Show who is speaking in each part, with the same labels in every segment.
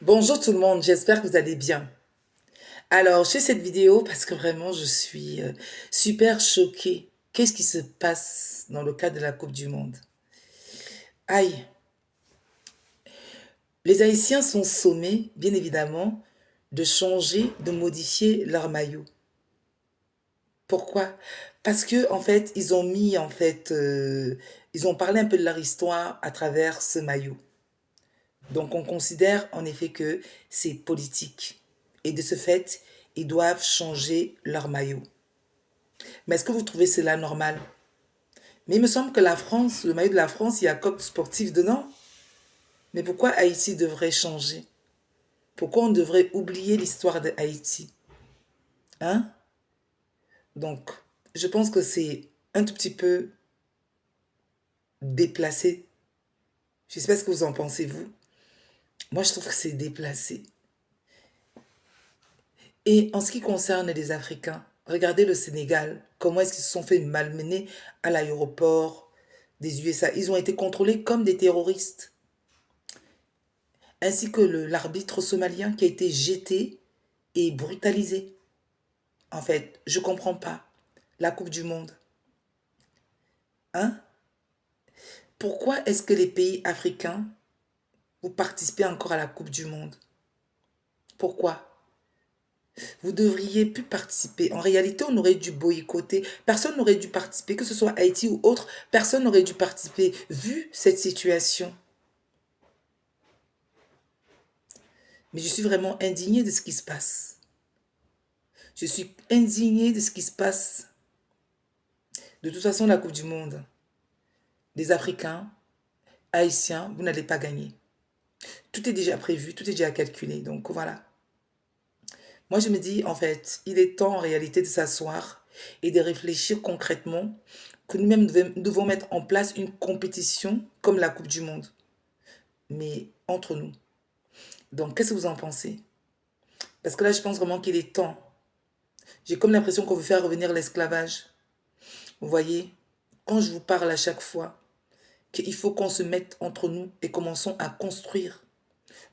Speaker 1: Bonjour tout le monde, j'espère que vous allez bien. Alors, je fais cette vidéo parce que vraiment, je suis super choquée. Qu'est-ce qui se passe dans le cadre de la Coupe du Monde? Aïe, les Haïtiens sont sommés, bien évidemment, de changer, de modifier leur maillot. Pourquoi? Parce que en fait, ils ont mis ils ont parlé un peu de leur histoire à travers ce maillot. Donc, on considère en effet que c'est politique. Et de ce fait, ils doivent changer leur maillot. Mais est-ce que vous trouvez cela normal? Mais il me semble que la France, le maillot de la France, il y a code sportif dedans. Mais pourquoi Haïti devrait changer? Pourquoi on devrait oublier l'histoire de Haïti? Hein? Donc, je pense que c'est un tout petit peu déplacé. Je ne sais pas ce que vous en pensez, vous. Moi, je trouve que c'est déplacé. Et en ce qui concerne les Africains, regardez le Sénégal. Comment est-ce qu'ils se sont fait malmener à l'aéroport des USA? Ils ont été contrôlés comme des terroristes. Ainsi que l'arbitre somalien qui a été jeté et brutalisé. En fait, je ne comprends pas. La Coupe du Monde. Hein? Pourquoi est-ce que les pays africains, vous participez encore à la Coupe du Monde? Pourquoi? Vous devriez plus participer. En réalité, on aurait dû boycotter. Personne n'aurait dû participer, que ce soit Haïti ou autre. Personne n'aurait dû participer, vu cette situation. Mais je suis vraiment indignée de ce qui se passe. Je suis indignée de ce qui se passe. De toute façon, la Coupe du Monde, les Africains, Haïtiens, vous n'allez pas gagner. Tout est déjà prévu, tout est déjà calculé. Donc voilà. Moi, je me dis, en fait, il est temps en réalité de s'asseoir et de réfléchir concrètement que nous-mêmes devons mettre en place une compétition comme la Coupe du Monde, mais entre nous. Donc, qu'est-ce que vous en pensez? Parce que là, je pense vraiment qu'il est temps. J'ai comme l'impression qu'on veut faire revenir l'esclavage. Vous voyez, quand je vous parle à chaque fois qu'il faut qu'on se mette entre nous et commençons à construire.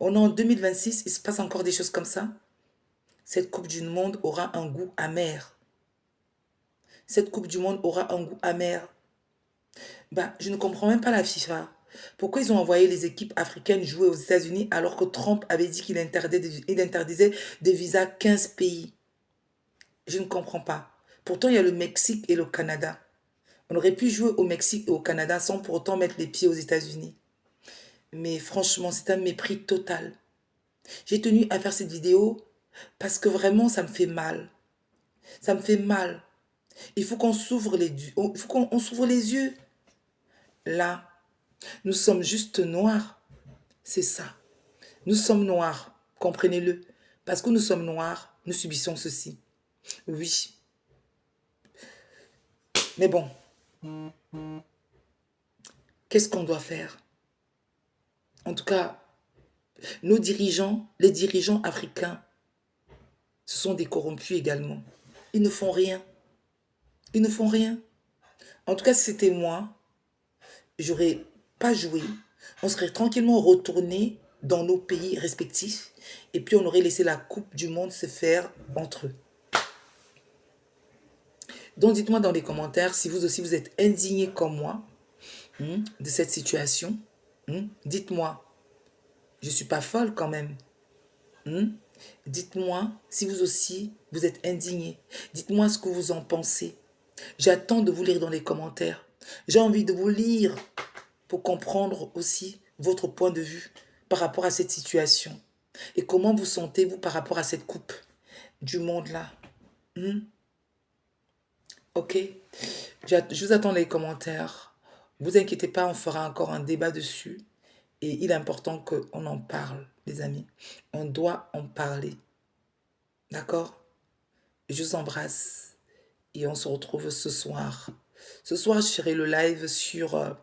Speaker 1: On est en 2026, il se passe encore des choses comme ça. Cette Coupe du Monde aura un goût amer. Cette Coupe du Monde aura un goût amer. Bah, je ne comprends même pas la FIFA. Pourquoi ils ont envoyé les équipes africaines jouer aux États-Unis alors que Trump avait dit qu'il interdisait des visas 15 pays? Je ne comprends pas. Pourtant, il y a le Mexique et le Canada. On aurait pu jouer au Mexique et au Canada sans pour autant mettre les pieds aux États-Unis. Mais franchement, c'est un mépris total. J'ai tenu à faire cette vidéo parce que vraiment, ça me fait mal. Ça me fait mal. Il faut qu'on s'ouvre il faut qu'on s'ouvre les yeux. Là, nous sommes juste noirs. C'est ça. Nous sommes noirs. Comprenez-le. Parce que nous sommes noirs, nous subissons ceci. Oui. Mais bon, qu'est-ce qu'on doit faire? En tout cas, nos dirigeants, les dirigeants africains, ce sont des corrompus également. Ils ne font rien. Ils ne font rien. En tout cas, si c'était moi, j'aurais pas joué. On serait tranquillement retourné dans nos pays respectifs et puis on aurait laissé la Coupe du Monde se faire entre eux. Donc dites-moi dans les commentaires si vous aussi vous êtes indigné comme moi de cette situation. Dites-moi, je ne suis pas folle quand même. Dites-moi si vous aussi vous êtes indigné. Dites-moi ce que vous en pensez. J'attends de vous lire dans les commentaires. J'ai envie de vous lire pour comprendre aussi votre point de vue par rapport à cette situation. Et comment vous sentez-vous par rapport à cette coupe du monde-là? Ok? Je vous attends dans les commentaires. Vous inquiétez pas, on fera encore un débat dessus. Et il est important qu'on en parle, les amis. On doit en parler. D'accord? Je vous embrasse. Et on se retrouve ce soir. Ce soir, je ferai le live sur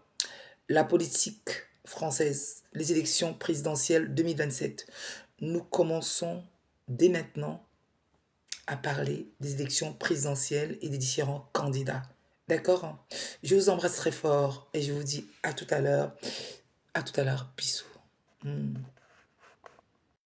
Speaker 1: la politique française, les élections présidentielles 2027. Nous commençons dès maintenant à parler des élections présidentielles et des différents candidats. D'accord? Je vous embrasse très fort et je vous dis à tout à l'heure. À tout à l'heure. Bisous.